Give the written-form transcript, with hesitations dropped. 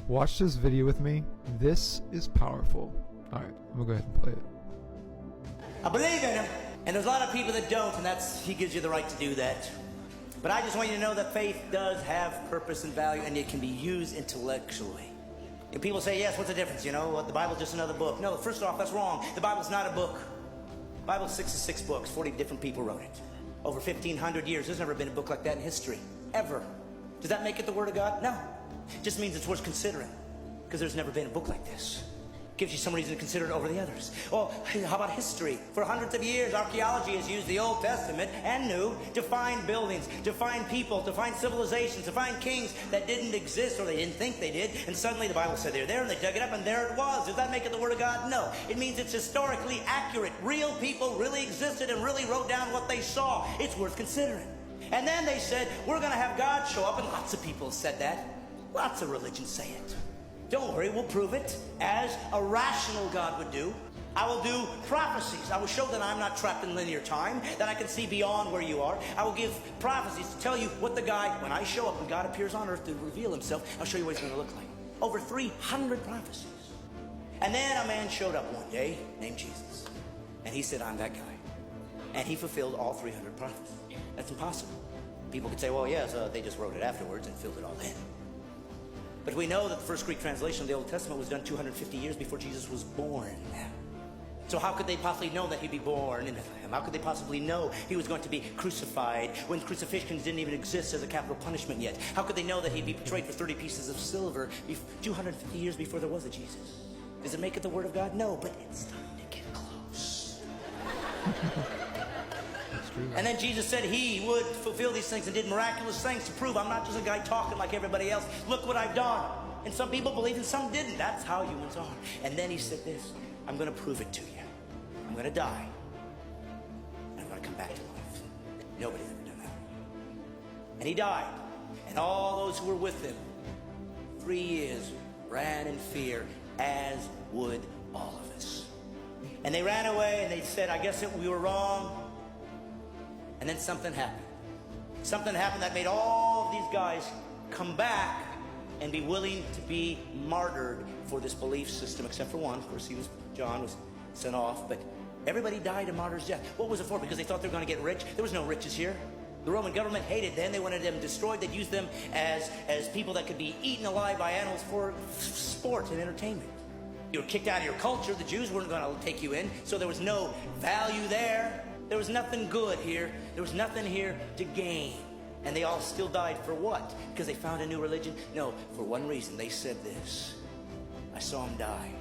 Watch this video with me. This is powerful. Alright, I'm gonna go ahead and play it. I believe in him, and there's a lot of people that don't, and he gives you the right to do that. But I just want you to know that faith does have purpose and value, and it can be used intellectually. And people say, yes, what's the difference? You know, the Bible's just another book. No, first off, that's wrong. The Bible's not a book. The Bible's 66 books, 40 different people wrote it. Over 1,500 years, there's never been a book like that in history, ever. Does that make it the Word of God? No. It just means it's worth considering, because there's never been a book like this. Gives you some reason to consider it over the others. Well, how about history? For hundreds of years, archaeology has used the Old Testament and New to find buildings, to find people, to find civilizations, to find kings that didn't exist or they didn't think they did. And suddenly the Bible said they're there, and they dug it up, and there it was. Does that make it the Word of God? No. It means it's historically accurate. Real people really existed and really wrote down what they saw. It's worth considering. And then they said, we're going to have God show up, and lots of people said that. Lots of religions say it. Don't worry, we'll prove it as a rational God would do. I will do prophecies. I will show that I'm not trapped in linear time, that I can see beyond where you are. I will give prophecies to tell you what the guy, when I show up, when God appears on earth to reveal himself, I'll show you what he's going to look like. Over 300 prophecies. And then a man showed up one day named Jesus. And he said, I'm that guy. And he fulfilled all 300 prophecies. That's impossible. People could say, well, yes, they just wrote it afterwards and filled it all in. But we know that the first Greek translation of the Old Testament was done 250 years before Jesus was born. So how could they possibly know that he'd be born in Bethlehem? How could they possibly know he was going to be crucified when crucifixions didn't even exist as a capital punishment yet? How could they know that he'd be portrayed for 30 pieces of silver 250 years before there was a Jesus? Does it make it the Word of God? No, but it's starting to get close. And then Jesus said he would fulfill these things and did miraculous things to prove I'm not just a guy talking like everybody else. Look what I've done. And some people believed and some didn't. That's how humans are. And then he said this, I'm going to prove it to you. I'm going to die. And I'm going to come back to life. Nobody's ever done that. And he died. And all those who were with him 3 years ran in fear, as would all of us. And they ran away and they said, I guess we were wrong. And then something happened. Something happened that made all of these guys come back and be willing to be martyred for this belief system, except for one. Of course, John was sent off, but everybody died a martyr's death. What was it for? Because they thought they were going to get rich? There was no riches here. The Roman government hated them. They wanted them destroyed. They'd use them as people that could be eaten alive by animals for sport and entertainment. You were kicked out of your culture. The Jews weren't going to take you in, so there was no value there. There was nothing good here. There was nothing here to gain. And they all still died for what? Because they found a new religion? No, for one reason. They said this. I saw him die.